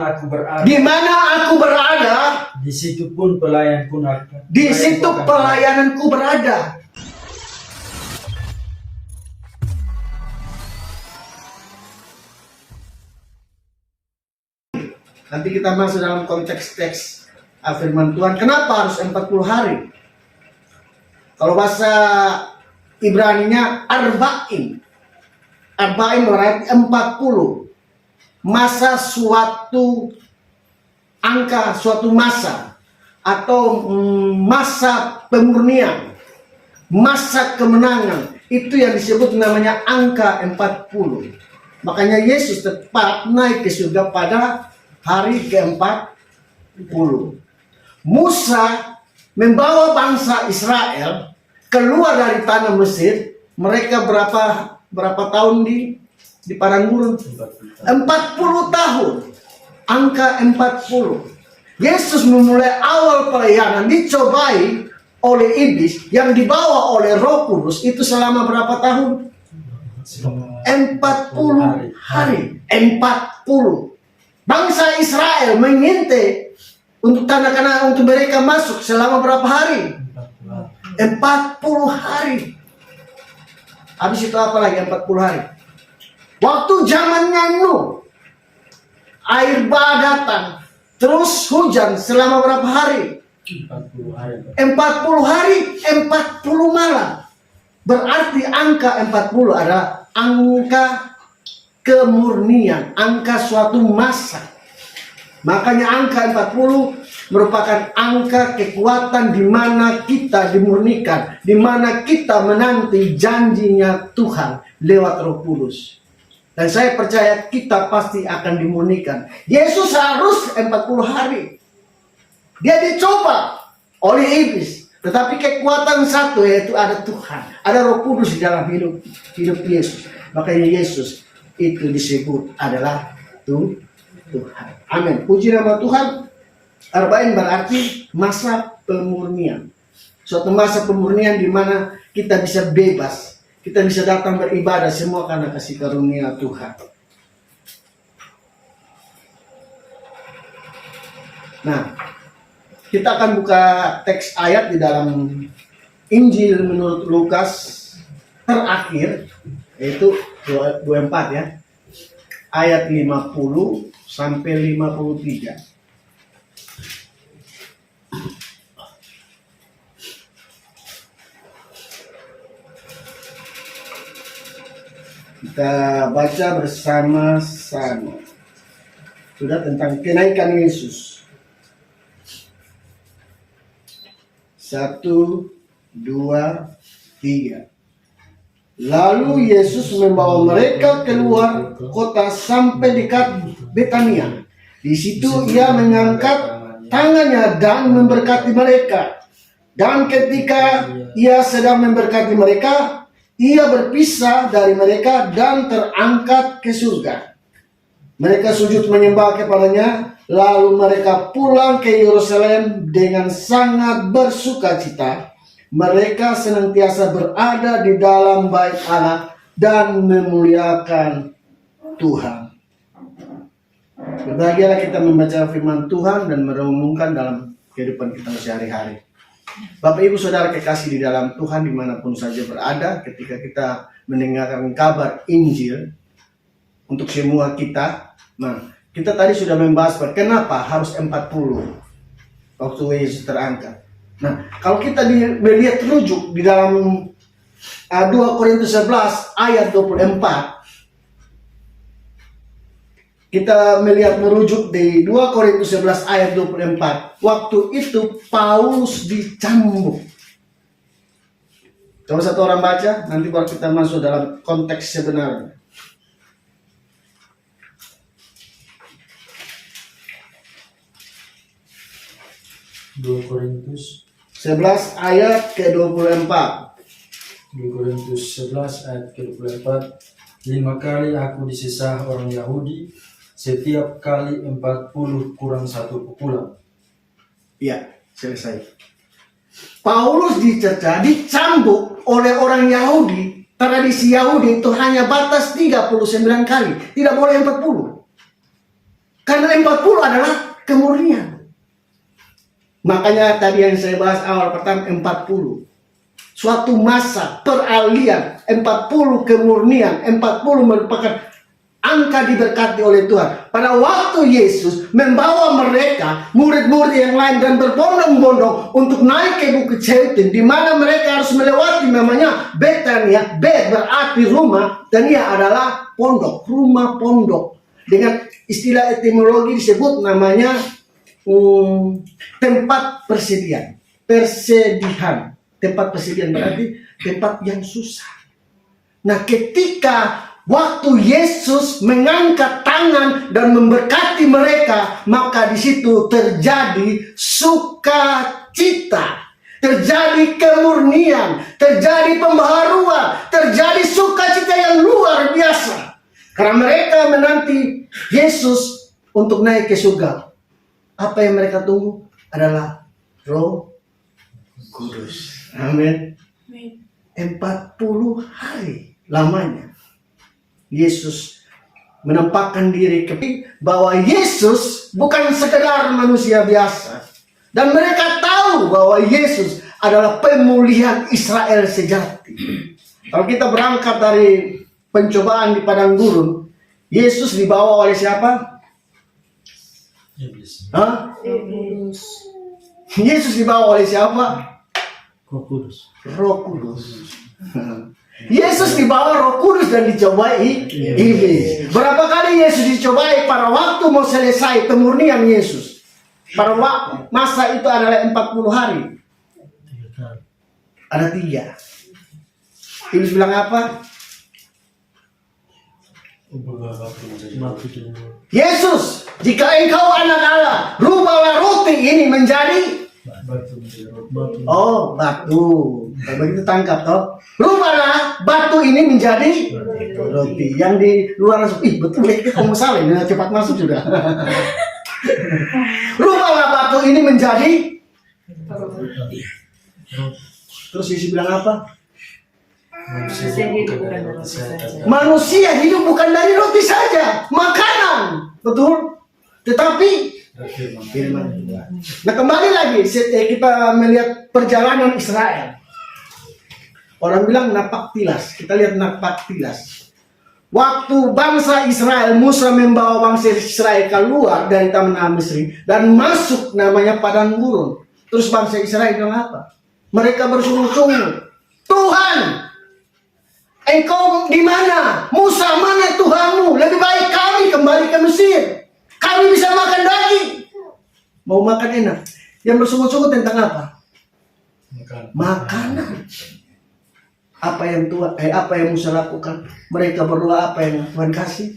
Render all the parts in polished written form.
Aku berada. Di mana aku berada, Di situ pun pelayanku akan. di situ pelayananku berada. Nanti kita masuk dalam konteks teks firman Tuhan. Kenapa harus 40 hari? Kalau bahasa Ibraninya arba'in. Arba'in berarti 40. Masa suatu angka, suatu masa. Atau masa pemurnian. Masa kemenangan. Itu yang disebut namanya angka 40. Makanya Yesus tepat naik ke surga pada hari ke-40. Musa membawa bangsa Israel keluar dari tanah Mesir. Mereka berapa tahun di padang gurun? 40 tahun. Angka 40. Yesus memulai awal pelayanan dicobai oleh iblis yang dibawa oleh Roh Kudus itu selama berapa tahun? 40 hari. 40. Bangsa Israel mengintai untuk tanda-tanda untuk mereka masuk selama berapa hari? 40 hari. Habis itu apa lagi 40 hari? Waktu zamannya Nuh, air bah datang, terus hujan selama berapa hari? 40 hari. 40 hari, 40 malam. Berarti angka 40 adalah angka kemurnian, angka suatu masa. Makanya angka 40 merupakan angka kekuatan di mana kita dimurnikan, di mana kita menanti janjinya Tuhan lewat Roh Kudus. Dan saya percaya kita pasti akan dimurnikan. Yesus harus 40 hari. Dia dicoba oleh iblis, tetapi kekuatan satu yaitu ada Tuhan, ada Roh Kudus di dalam hidup Yesus. Makanya Yesus itu disebut adalah Tuhan. Amin. Puji nama Tuhan. Arba'in berarti masa pemurnian. Suatu masa pemurnian di mana kita bisa bebas. Kita bisa datang beribadah semua karena kasih karunia Tuhan. Nah, kita akan buka teks ayat di dalam Injil menurut Lukas terakhir, yaitu 24 ya. Ayat 50 sampai 53. Kita baca bersama-sama. Sudah tentang kenaikan Yesus. 1, 2, 3. Lalu Yesus membawa mereka keluar kota sampai dekat Betania. Di situ ia mengangkat tangannya dan memberkati mereka. Dan ketika ia sedang memberkati mereka, ia berpisah dari mereka dan terangkat ke surga. Mereka sujud menyembah kepadanya, lalu mereka pulang ke Yerusalem dengan sangat bersukacita. Mereka senantiasa berada di dalam bait Allah dan memuliakan Tuhan. Berbahagialah kita membaca firman Tuhan dan merenungkan dalam kehidupan kita sehari-hari. Bapak Ibu Saudara kekasih di dalam Tuhan dimanapun saja berada, ketika kita mendengarkan kabar Injil untuk semua kita. Nah, kita tadi sudah membahas kenapa harus 40 waktu Yesus terangkat. Nah, kalau kita melihat rujuk di dalam 2 Korintus 11 ayat 24, kita melihat merujuk di 2 Korintus 11 ayat 24. Waktu itu Paulus dicambuk. Coba satu orang baca, nanti baru kita masuk dalam konteks sebenarnya. Dua Korintus 11 ayat ke-24. 2 Korintus 11 ayat ke-24. 5 kali aku disesah orang Yahudi, setiap kali 40 kurang 1 pukulan. Iya, selesai. Paulus dicerca, dicambuk oleh orang Yahudi. Tradisi Yahudi itu hanya batas 39 kali, tidak boleh 40. Karena 40 adalah kemurnian. Makanya tadi yang saya bahas awal pertama 40. Suatu masa peralihan, 40 kemurnian, 40 merupakan angka diberkati oleh Tuhan. Pada waktu Yesus membawa mereka, murid-murid yang lain, dan berbondong-bondong untuk naik ke Bukit Zaitun, di mana mereka harus melewati namanya Betania. Bet berarti rumah, dan ia adalah pondok, rumah pondok. Dengan istilah etimologi disebut namanya tempat persediaan. Persediaan. Tempat persediaan berarti tempat yang susah. Nah, ketika waktu Yesus mengangkat tangan dan memberkati mereka, maka di situ terjadi sukacita, terjadi kemurnian, terjadi pembaharuan, terjadi sukacita yang luar biasa. Karena mereka menanti Yesus untuk naik ke surga. Apa yang mereka tunggu adalah Roh Kudus. Amin. 40 hari lamanya Yesus menampakkan diri bahwa Yesus bukan sekedar manusia biasa. Dan mereka tahu bahwa Yesus adalah pemulihan Israel sejati. Kalau kita berangkat dari pencobaan di padang gurun, Yesus dibawa oleh siapa? Iblis. Hah? Yesus dibawa oleh siapa? Roh Kudus. Roh Kudus. Yesus dibawa Roh Kudus dan dicobai iblis. Berapa kali Yesus dicobai? Pada waktu mau selesai pemurnian Yesus, pada waktu masa itu adalah 40 hari. Ada 3. Iblis bilang apa? Yesus, jika engkau anak Allah, rubahlah roti ini menjadi batu. Begitu tangkap toh. Rubahlah batu ini menjadi roti. Yang di luar langsung, betul kita kamu salah, cepat masuk sudah. Rubahlah batu ini menjadi roti. Terus Yesus bilang apa? Manusia hidup bukan dari roti saja, makanan, betul. Tetapi firman. Nah, kembali lagi kita melihat perjalanan Israel. Orang bilang napak tilas. Kita lihat napak tilas. Waktu bangsa Israel, Musa membawa bangsa Israel keluar dari tanah Mesir dan masuk namanya padang gurun. Terus bangsa Israel bilang apa? Mereka bersungut-sungut, Tuhan, engkau di mana? Musa, mana Tuhanmu? Lebih baik kami kembali ke Mesir. Kami bisa makan daging. Mau makan enak. Yang bersungut-sungut tentang apa? Makanan. Apa yang Musa lakukan? Mereka berdoa, apa yang Tuhan kasih?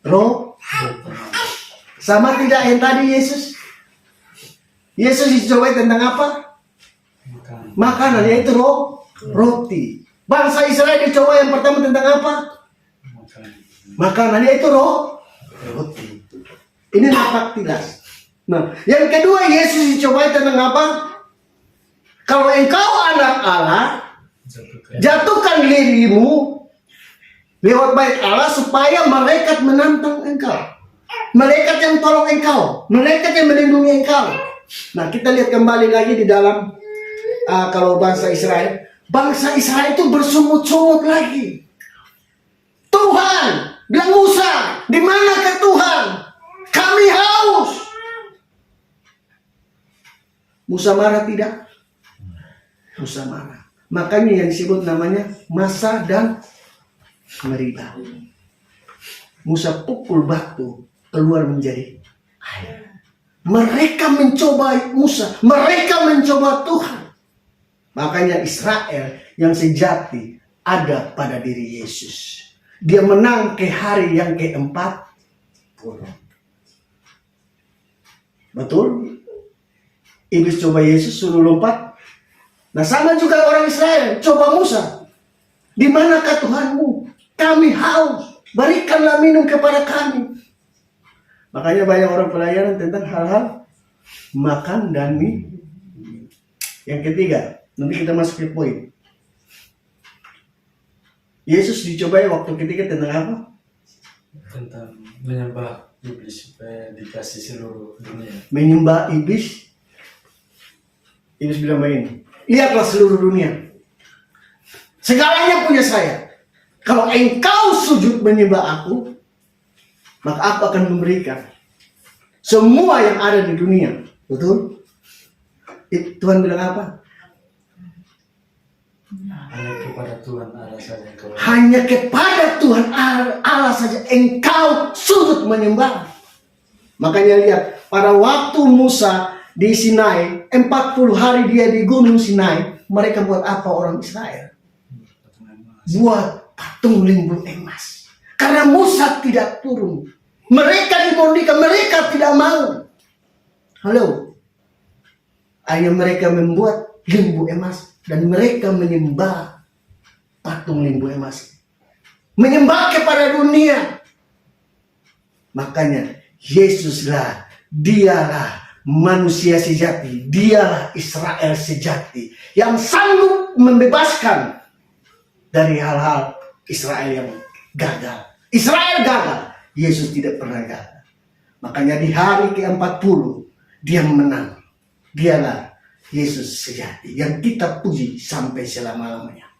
Roh. Sama tidak yang tadi Yesus? Yesus dicobai tentang apa? Makanan, yaitu roti. Bangsa Israel dicoba yang pertama tentang apa? Makanan, yaitu roti. Ini napak tilas. Nah, yang kedua Yesus dicobai tentang apa? Kalau engkau anak Allah, jatuhkan dirimu lewat bait Allah supaya malaikat menantang engkau. Malaikat yang tolong engkau, malaikat yang melindungi engkau. Nah, kita lihat kembali lagi di dalam kalau bangsa Israel itu bersungut-sungut lagi. Tuhan, bilang Musa, di manakah Tuhan? Kami haus. Musa marah tidak? Musa marah. Makanya yang disebut namanya Masa dan Meriba. Musa pukul batu keluar menjadi air. Mereka mencoba Musa, mereka mencoba Tuhan. Makanya Israel yang sejati ada pada diri Yesus. Dia menang ke hari yang ke-40. Betul? Iblis coba Yesus suruh lompat. Nah, sama juga orang Israel coba Musa. Di manakah Tuhanmu? Kami haus. Berikanlah minum kepada kami. Makanya banyak orang pelayanan tentang hal-hal makan dan minum. Yang ketiga, nanti kita masuk ke poin. Yesus dicobai waktu ketiga tentang apa? tentang menyembah iblis supaya dikasih seluruh dunia. Menyembah iblis. Iblis bilang begini, lihatlah seluruh dunia, segalanya punya saya. Kalau engkau sujud menyembah aku, maka aku akan memberikan semua yang ada di dunia. Betul? Tuhan bilang apa? Hanya kepada Tuhan Allah saja kau. Hanya kepada Tuhan Allah saja engkau sujud menyembah. Makanya lihat, pada waktu Musa di Sinai, 40 hari dia di gunung Sinai, mereka buat apa orang Israel? Buat patung limbu emas. Karena Musa tidak turun. Mereka dimodikan, mereka tidak mau. Halo. Hanya mereka membuat limbu emas dan mereka menyembah patung limbu emas. Menyembah kepada dunia. Makanya Yesuslah, dialah manusia sejati, dialah Israel sejati yang sanggup membebaskan dari hal-hal Israel yang gagal. Israel gagal, Yesus tidak pernah gagal. Makanya di hari ke-40 dia menang. Dialah Yesus sejati yang kita puji sampai selama-lamanya.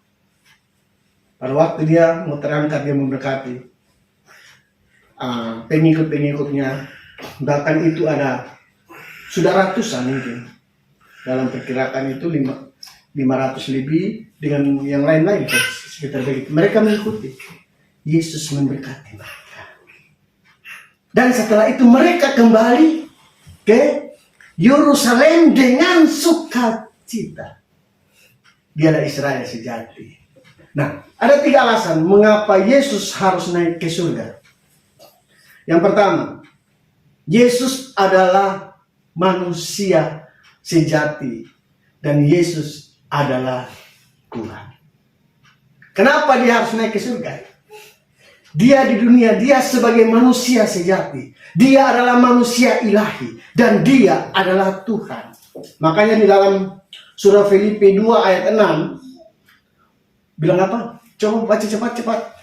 Pada waktu dia mau terangkat, dia memberkati pengikut-pengikutnya, bahkan itu ada sudah ratusan mungkin, dalam perkirakan itu 500 lebih dengan yang lain-lain sekitar begitu. Mereka mengikuti. Yesus memberkati mereka. Dan setelah itu mereka kembali ke Yerusalem dengan sukacita. Dialah Israel sejati. Nah, ada 3 alasan mengapa Yesus harus naik ke surga. Yang pertama, Yesus adalah manusia sejati dan Yesus adalah Tuhan. Kenapa dia harus naik ke surga? Dia di dunia, dia sebagai manusia sejati. Dia adalah manusia ilahi dan dia adalah Tuhan. Makanya di dalam surah Filipi 2 ayat 6 bilang apa? Coba baca cepat-cepat.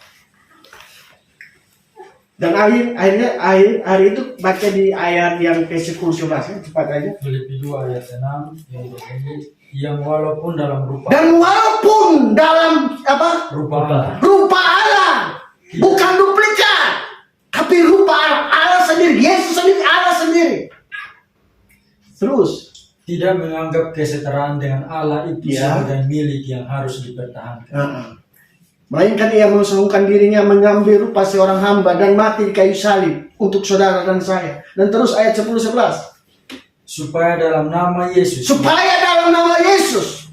Dan akhirnya itu baca di ayat yang ke-10 ya, cepat aja. Filipi 2 ayat 6 yang berbunyi, yang walaupun dalam rupa apa? Rupa Allah. Rupa Allah. Bukan duplikat. Tapi rupa Allah sendiri. Yesus sendiri, Allah sendiri. Terus. Tidak menganggap kesetaraan dengan Allah itu Ya. sebagai milik yang harus dipertahankan. Melainkan ia mensungguhkan dirinya mengambil rupa seorang hamba dan mati di kayu salib untuk saudara dan saya. Dan terus ayat 10-11. Supaya dalam nama Yesus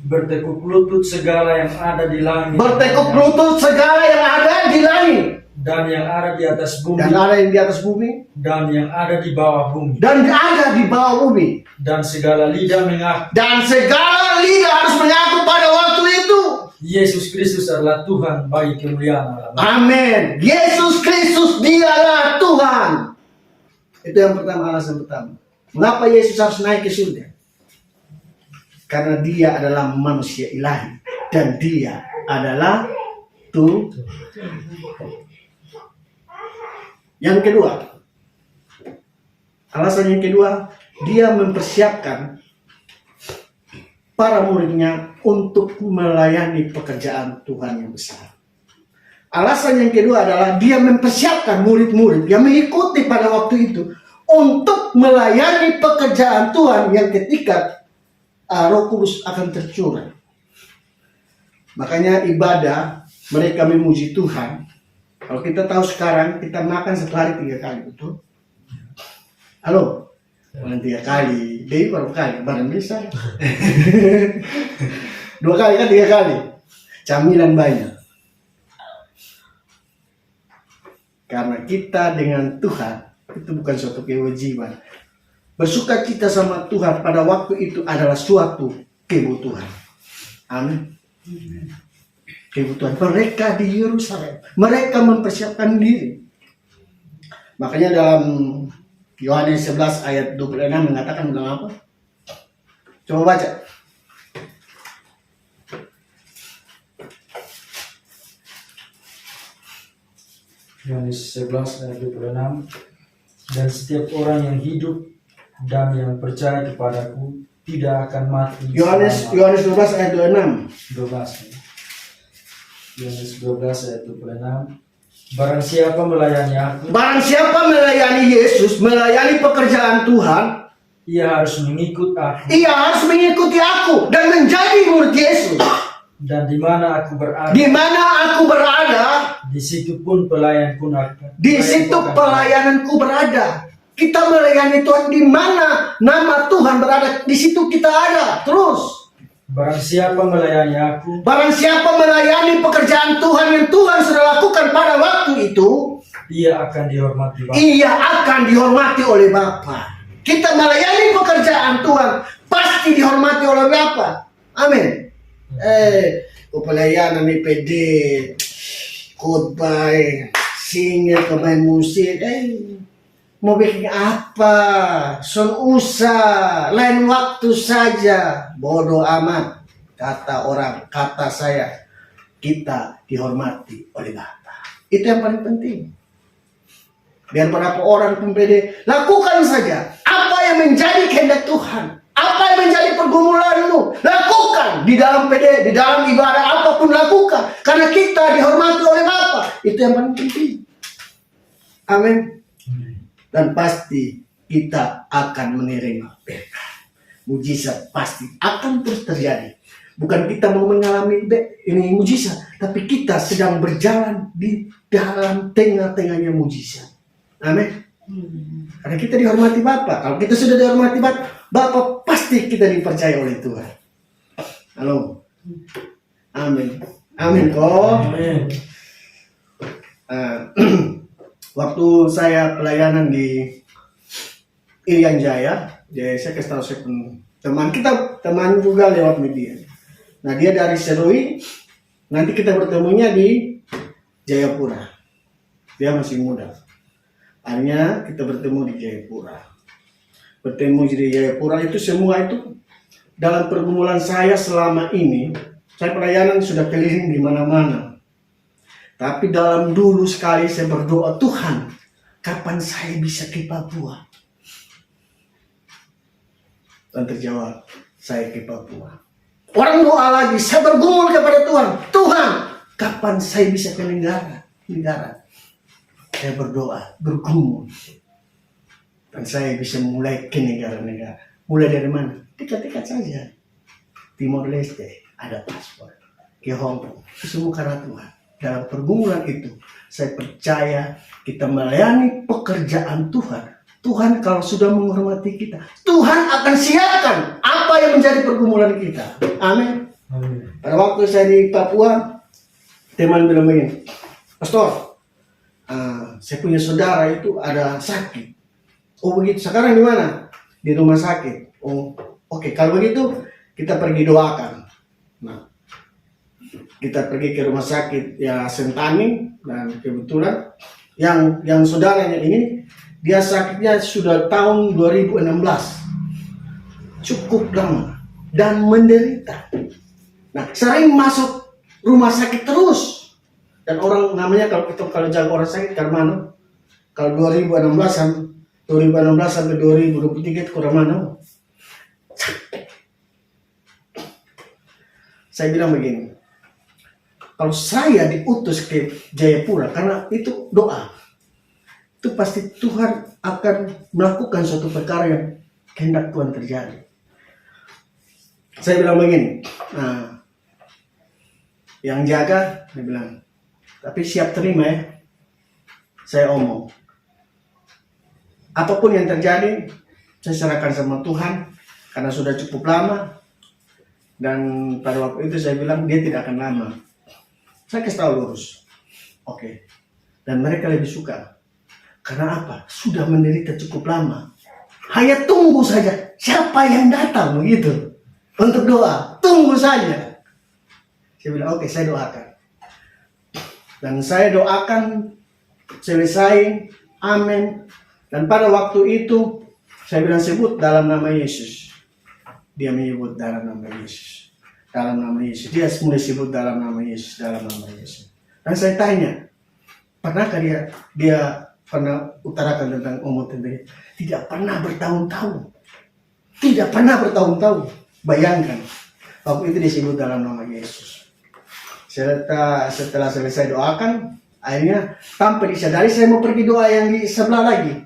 bertekuk lutut segala yang ada di langit. Bertekuk lutut segala yang ada di langit. Dan yang ada di atas bumi. Dan ada yang di atas bumi. Dan yang ada di bawah bumi. Dan ada di bawah bumi. Dan segala lidah mengaku. Dan segala lidah harus mengaku pada waktu itu. Yesus Kristus adalah Tuhan bagi kemuliaan Allah. Amin. Yesus Kristus dialah Tuhan. Itu yang pertama, alasan pertama. Mengapa Yesus harus naik ke surga? Karena dia adalah manusia ilahi. Dan dia adalah Tuhan. Yang kedua, alasan yang kedua, dia mempersiapkan para muridnya untuk melayani pekerjaan Tuhan yang besar. Alasan yang kedua adalah dia mempersiapkan murid-murid yang mengikuti pada waktu itu untuk melayani pekerjaan Tuhan yang ketika Roh Kudus akan tercurah. Makanya ibadah mereka memuji Tuhan. Kalau kita tahu sekarang kita makan 1 hari 3 kali, betul? Halo? Bukan 3 kali, Dewi baru kali, badan besar. 2 kali kan 3 kali. Camilan banyak. Karena kita dengan Tuhan itu bukan suatu kewajiban. Bersukacita sama Tuhan pada waktu itu adalah suatu kebutuhan. Amin. Kebutuhan mereka di Yerusalem. Mereka mempersiapkan diri. Makanya dalam Yohanes 11 ayat 26 mengatakan tentang apa? Coba baca. Yohanes 11 ayat 26. Dan setiap orang yang hidup dan yang percaya kepadaku tidak akan mati Yohanes selama- 12 ayat 26. 12. Yohanes 12 ayat 26. Barang siapa melayani aku, Barang siapa melayani Yesus, melayani pekerjaan Tuhan, ia harus mengikut aku, ia harus mengikuti aku dan menjadi murid Yesus. dan di mana aku berada, Di mana aku berada, di situ pun pelayan pun akan. di situ pelayananku berada. Kita melayani Tuhan di mana nama Tuhan berada, di situ kita ada. Terus, Barang siapa melayani aku, barang siapa melayani pekerjaan Tuhan yang Tuhan sudah lakukan pada waktu itu, ia akan dihormati Bapa. ia akan dihormati oleh Bapa. Kita melayani pekerjaan Tuhan pasti dihormati oleh Bapa. Amin. Pelayanan IPD, khotbah, singer, main musik, mau bikin apa? Usah, lain waktu saja. Bodoh amat, kata orang, kata saya. Kita dihormati oleh Bapa. Itu yang paling penting. Biar berapa orang pun pede, lakukan saja apa yang menjadi kehendak Tuhan, apa yang menjadi pergumulanmu, lakukan di dalam PD, di dalam ibadah apapun lakukan, karena kita dihormati oleh Bapa. Itu yang paling penting. Amin. Dan pasti kita akan menerima berkat. Mujizat pasti akan terus terjadi. Bukan kita mau mengalami ini mujizat, tapi kita sedang berjalan di dalam tengah-tengahnya mujizat. Amin. Karena kita dihormati Bapa. Kalau kita sudah dihormati Bapa, pasti kita dipercaya oleh Tuhan. Halo. Amin. Amin kok. Amin. Waktu saya pelayanan di Irian Jaya, saya kasih tahu saya teman kita, teman juga lewat media. Nah dia dari Serui, nanti kita bertemunya di Jayapura. Dia masih muda. Akhirnya kita bertemu di Jayapura. Bertemu di Jayapura itu semua itu dalam pergumulan saya selama ini, saya pelayanan sudah keliling di mana-mana. Tapi dalam dulu sekali saya berdoa, Tuhan, kapan saya bisa ke Papua? Dan terjawab, saya ke Papua. Orang doa lagi, saya bergumul kepada Tuhan, Tuhan, kapan saya bisa ke negara? Saya berdoa, bergumul. Dan saya bisa mulai ke negara-negara. Mulai dari mana? Dekat-dekat saja. Timor Leste, ada paspor. Ke Hong Kong. Itu semua karena Tuhan. Dalam pergumulan itu, saya percaya kita melayani pekerjaan Tuhan. Tuhan kalau sudah menghormati kita, Tuhan akan siapkan apa yang menjadi pergumulan kita. Amin. Pada waktu saya di Papua, teman bilang begini, Pastor, saya punya saudara itu ada sakit. Oh begitu, sekarang di mana? Di rumah sakit. Oh, oke. Kalau begitu kita pergi doakan. Nah, kita pergi ke rumah sakit ya Sentani, dan kebetulan yang saudaranya ini dia sakitnya sudah tahun 2016, cukup lama dan menderita. Nah, sering masuk rumah sakit terus. Dan orang namanya kalau jaga orang sakit Karmano, kalau 2016 sampai 2023 itu Karmano. Saya bilang begini, kalau saya diutus ke Jayapura, karena itu doa, itu pasti Tuhan akan melakukan suatu perkara yang kehendak Tuhan terjadi. Saya bilang begini, nah, yang jaga, dia bilang, tapi siap terima ya. Saya omong, apapun yang terjadi, saya serahkan sama Tuhan, karena sudah cukup lama. Dan pada waktu itu saya bilang, dia tidak akan lama. Saya kasih tahu lurus. Oke. Dan mereka lebih suka. Karena apa? Sudah menderita cukup lama. Hanya tunggu saja siapa yang datang begitu untuk doa. Tunggu saja. Saya bilang, oke, saya doakan. Dan saya doakan selesai. Amin. Dan pada waktu itu saya bilang, sebut dalam nama Yesus. Dia menyebut dalam nama Yesus. Dalam nama Yesus. Dia mulai sebut dalam nama Yesus. Dalam nama Yesus. Dan saya tanya, Pernahkah dia pernah utarakan tentang umur tentang tidak pernah bertahun-tahun. Tidak pernah bertahun-tahun. Bayangkan, waktu itu disebut dalam nama Yesus. Setelah selesai doakan, akhirnya tanpa disadari saya mau pergi doa yang di sebelah lagi.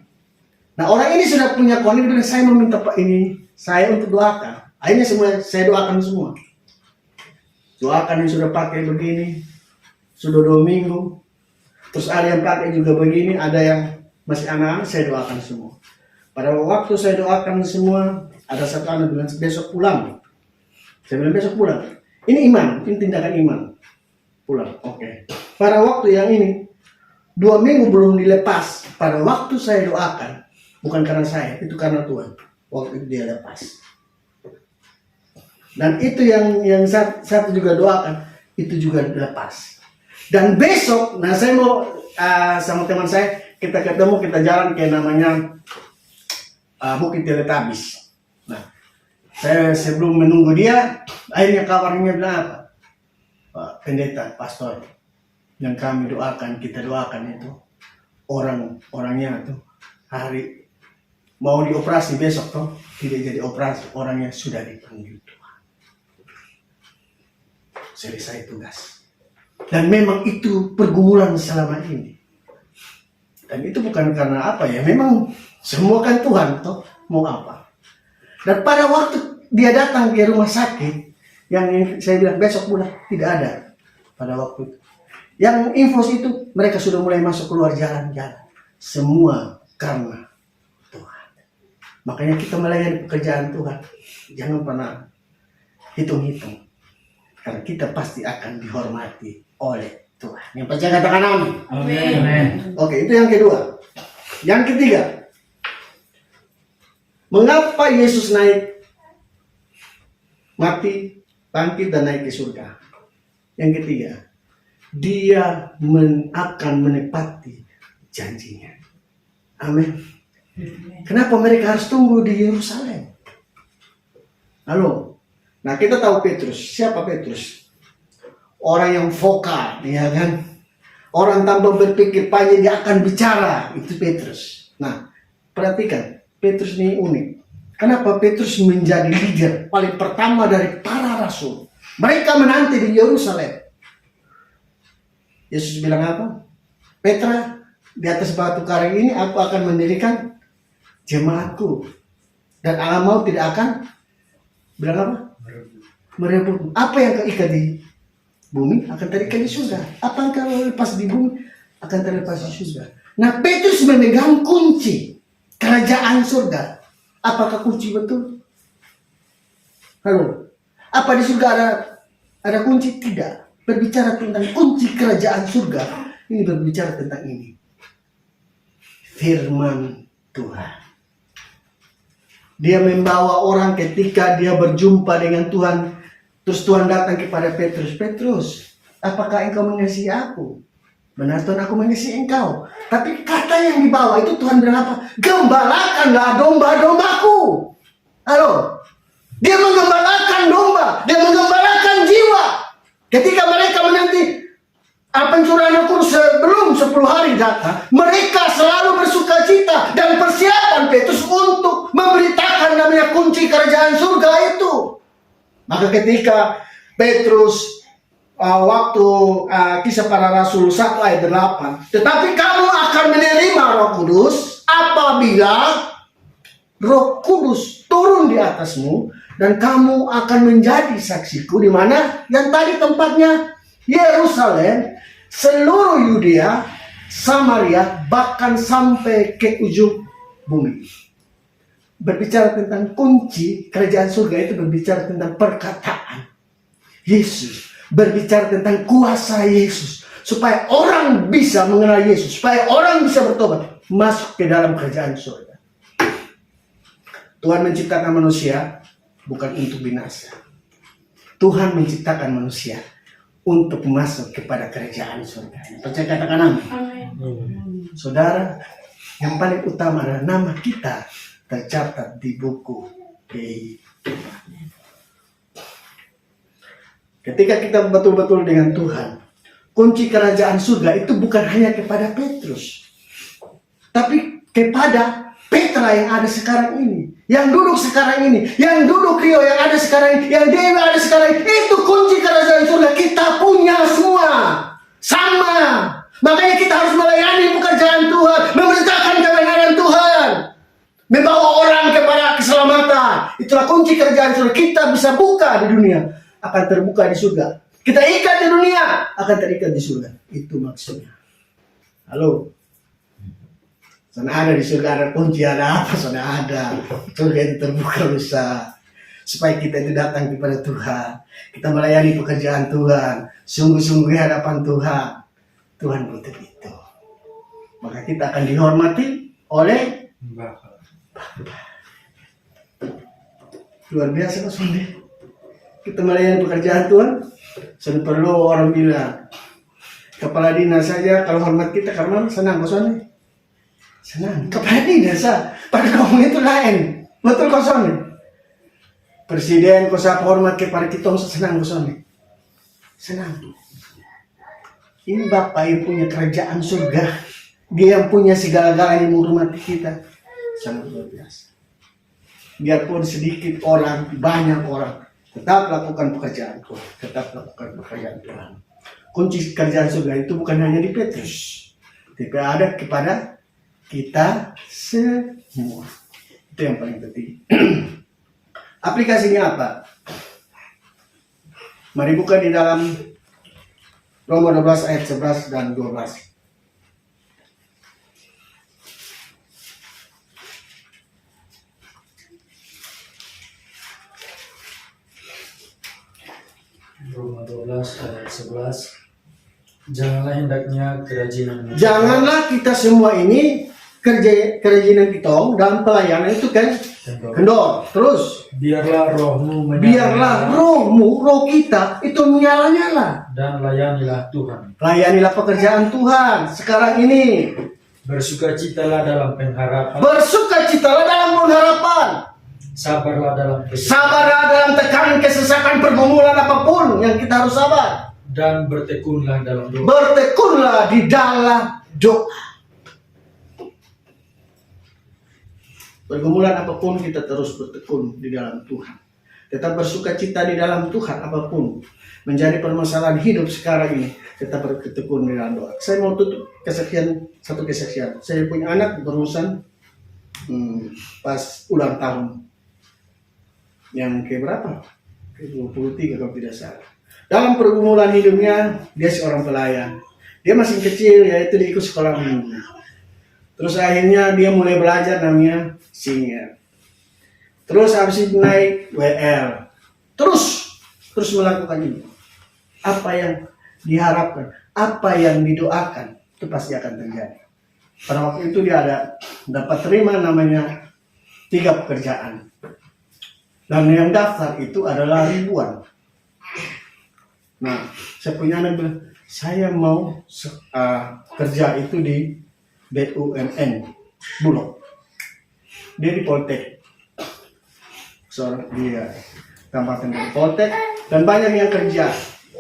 Nah, orang ini sudah punya konik dan saya meminta Pak ini saya untuk doakan. Akhirnya semua saya doakan semua. Doakan yang sudah pakai begini, sudah 2 minggu. Terus ada yang pakai juga begini, ada yang masih anak-anak, saya doakan semua. Pada waktu saya doakan semua, ada satu anak bilang besok pulang. Saya bilang besok pulang. Ini iman, ini tindakan iman. Pulang, oke. Pada waktu yang ini, 2 minggu belum dilepas. Pada waktu saya doakan, bukan karena saya, itu karena Tuhan. Waktu itu dia lepas. Dan itu yang satu juga doakan, itu juga lepas. Dan besok, nah saya mau sama teman saya, kita ketemu, kita jalan ke namanya Bukit Teletabis. Nah, saya sebelum menunggu dia, akhirnya kabarnya bilang apa? Pak Pendeta, Pastor, yang kami doakan, kita doakan itu, orangnya tuh hari mau dioperasi besok tuh, tidak jadi operasi, orangnya sudah dipanggil Tuhan. Selesai tugas. Dan memang itu pergumulan selama ini. Dan itu bukan karena apa ya, memang semua kan Tuhan toh, mau apa. Dan pada waktu dia datang ke rumah sakit, yang saya bilang besok pulang, tidak ada pada waktu itu. Yang info itu mereka sudah mulai masuk keluar jalan-jalan. Semua karena Tuhan. Makanya kita melayani pekerjaan Tuhan, jangan pernah hitung-hitung. Karena kita pasti akan dihormati oleh Tuhan. Yang percaya katakan amin. Amin. Oke, itu yang kedua. Yang ketiga, mengapa Yesus naik, mati, bangkit dan naik ke surga? Yang ketiga, dia akan menepati janjinya. Amin. Kenapa mereka harus tunggu di Yerusalem? Halo. Nah, kita tahu Petrus. Siapa Petrus? Orang yang vokal, ya kan? Orang tanpa berpikir panjang dia akan bicara. Itu Petrus. Nah, perhatikan, Petrus ini unik. Kenapa Petrus menjadi leader paling pertama dari para rasul? Mereka menanti di Yerusalem. Yesus bilang apa? Petra, di atas batu karang ini aku akan mendirikan jemaatku. Dan alam maut tidak akan bilang apa? Merebut. Apa yang keikat di bumi akan terikat di surga. Apa yang kalau lepas di bumi akan terlepas di surga. Nah, Petrus memegang kunci kerajaan surga. Apakah kunci betul? Halo. Apa di surga ada kunci? Tidak. Berbicara tentang kunci kerajaan surga, ini berbicara tentang ini. Firman Tuhan. Dia membawa orang ketika dia berjumpa dengan Tuhan. Terus Tuhan datang kepada Petrus. Petrus, apakah engkau mengasihi aku? Benar Tuhan, aku mengasihi engkau. Tapi kata yang dibawa itu Tuhan bilang apa? Gembalakanlah domba-dombaku. Halo. Dia menggembalakan domba. Dia menggembalakan jiwa. Ketika mereka menanti pencurahan hukum sebelum 10 hari datang, mereka selalu bersuka cita dan persiapan Petrus untuk memberitakan namanya kunci kerajaan surga itu. Maka ketika Petrus waktu Kisah Para Rasul 1 ayat 8, tetapi kamu akan menerima Roh Kudus apabila Roh Kudus turun di atasmu dan kamu akan menjadi saksiku di mana? Yang tadi tempatnya Yerusalem, seluruh Yudea, Samaria, bahkan sampai ke ujung bumi. Berbicara tentang kunci kerajaan surga itu berbicara tentang perkataan Yesus, berbicara tentang kuasa Yesus, supaya orang bisa mengenal Yesus, supaya orang bisa bertobat, masuk ke dalam kerajaan surga. Tuhan menciptakan manusia bukan untuk binasa. Tuhan menciptakan manusia untuk masuk kepada kerajaan surga. Percaya katakan amin. Saudara, yang paling utama adalah nama kita tercatat di buku kehidupan. Ketika kita betul-betul dengan Tuhan, kunci kerajaan surga itu bukan hanya kepada Petrus, tapi kepada Petra yang ada sekarang ini, yang duduk sekarang ini, yang duduk Rio yang ada sekarang ini, yang Dewi ada sekarang ini. Itu kunci kerajaan surga. Kita punya semua sama. Makanya kita harus melayani pekerjaan Tuhan, memberitakan kebenaran Tuhan, membawa orang kepada keselamatan. Itulah kunci kerajaan surga. Kita bisa buka di dunia, akan terbuka di surga. Kita ikat di dunia, akan terikat di surga. Itu maksudnya. Halo. Sana ada di surga, ada kunci, ada apa? Sana ada. Surga itu terbuka besar. Supaya kita itu datang kepada Tuhan. Kita melayani pekerjaan Tuhan. Sungguh-sungguh di hadapan Tuhan. Tuhan butuh itu. Maka kita akan dihormati oleh Bapa. Luar biasa kok Sonde. Kita melayani pekerjaan Tuhan. Sudah perlu orang bilang, kepala dinas saja kalau hormat kita karena senang kok Sonde. Senang. Kepala dinas pada kamu itu lain. Betul kok Sonde. Presiden kok saya hormat kepada kita senang kok Sonde. Senang. Ini Bapak yang punya kerajaan surga. Dia yang punya segala-galanya menghormati kita. Sangat luar biasa. Biarpun sedikit orang, banyak orang, tetap lakukan pekerjaan Tuhan. Tetap lakukan pekerjaan Tuhan. Kunci kerjaan surga itu bukan hanya di Petrus, tapi ada kepada kita semua. Itu yang paling penting. Aplikasinya apa? Mari buka di dalam Roma 12 ayat 11 dan 12. Roma 12 ayat 11. Janganlah hendaknya kerajinan. Janganlah kita semua ini kerajinan kita dalam pelayanan itu kan kendor. Terus Biarlah rohmu menyala. biarlah rohmu, roh kita itu menyala-nyala. Dan layanilah Tuhan. Layanilah pekerjaan Tuhan sekarang ini. Bersukacitalah dalam pengharapan. Bersukacitalah dalam pengharapan. Sabarlah dalam kesesakan. Sabarlah dalam tekanan kesesakan pergumulan apapun yang kita harus sabar. Dan bertekunlah dalam doa. Bertekunlah di dalam doa. Pergumulan apapun kita terus bertekun di dalam Tuhan. Tetap bersukacita di dalam Tuhan apapun menjadi permasalahan hidup sekarang ini. Tetap bertekun di dalam doa. Saya mau tutup satu kesaksian. Saya punya anak berurusan pas ulang tahun. Yang keberapa? Ke-23 kalau tidak salah. Dalam pergumulan hidupnya, dia seorang pelayan. Dia masih kecil, yaitu dia ikut sekolah minggu. Terus akhirnya dia mulai belajar namanya senior. Terus habis itu naik WL. Terus melakukan ini. Apa yang diharapkan, apa yang didoakan, itu pasti akan terjadi. Pada waktu itu dia dapat terima namanya 3 pekerjaan. Dan yang daftar itu adalah ribuan. Nah, saya punya anak bilang, saya mau kerja itu di BUMN Bulog. Dia di Poltek. Seorang dia tambahkan di Poltek dan banyak yang kerja,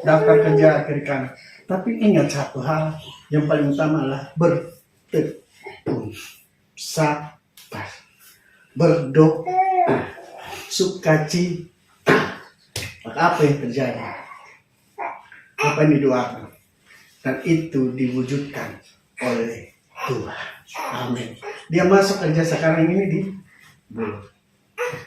daftar kerja kiri kanan. Tapi ingat satu hal yang paling utama adalah bertekun, sabar, berdoa, sukacita. Maka apa yang terjadi? Apa yang didoakan? Dan itu diwujudkan oleh Tuhan. Amin. Dia masuk kerja sekarang ini di Bulog.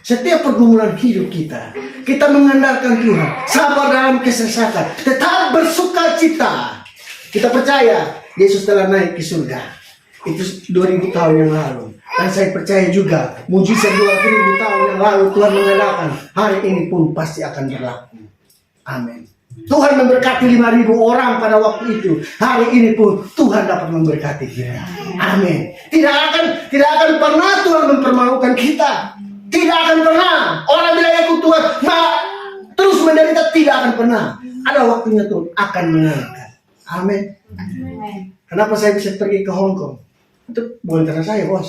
Setiap pergumulan hidup kita mengandalkan Tuhan, sabar dalam kesesakan, tetap bersukacita. Kita percaya Yesus telah naik ke surga. Itu 2000 tahun yang lalu. Dan saya percaya juga mujizat 2000 tahun yang lalu Tuhan mengadakan, hari ini pun pasti akan berlaku. Amin. Tuhan memberkati 5.000 orang pada waktu itu. Hari ini pun Tuhan dapat memberkati kita. Amin. Tidak akan pernah Tuhan mempermalukan kita. Tidak akan pernah. Orang bilang ikut Tuhan, terus menderita, tidak akan pernah. Ada waktunya Tuhan akan mengangkat. Amin. Kenapa saya bisa pergi ke Hong Kong? Itu bukan karena saya, bos.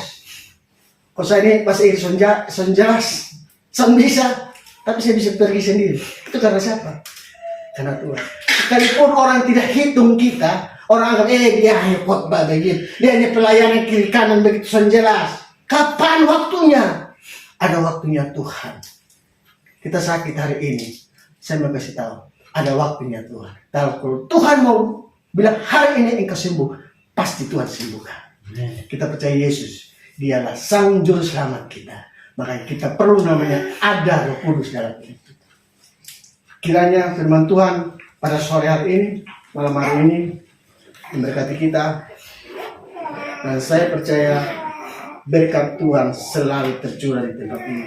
Kalau saya ini bahasa Inggris son bisa, tapi saya bisa pergi sendiri. Itu karena siapa? Karena Tuhan. sekalipun orang tidak hitung kita, orang anggap, dia hanya khotbah begitu, dia hanya pelayanan kiri kanan begitu jelas. Kapan waktunya? Ada waktunya Tuhan. Kita sakit hari ini, saya mau kasih tahu, ada waktunya Tuhan. Kalau Tuhan mau bilang hari ini engkau sembuh, pasti Tuhan sembuhkan. Kita percaya Yesus, dialah sang juru selamat kita. Makanya kita perlu namanya ada Roh Kudus dalam itu. Kiranya firman Tuhan pada sore hari ini, malam hari ini, memberkati kita. Dan saya percaya berkat Tuhan selalu tercurah di tempat ini.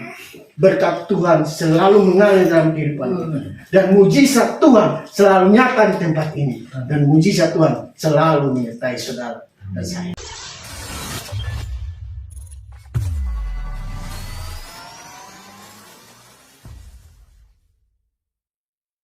Berkat Tuhan selalu mengalir dalam kehidupan kita. Dan mujizat Tuhan selalu nyata di tempat ini. Dan mujizat Tuhan selalu menyertai saudara dan saya.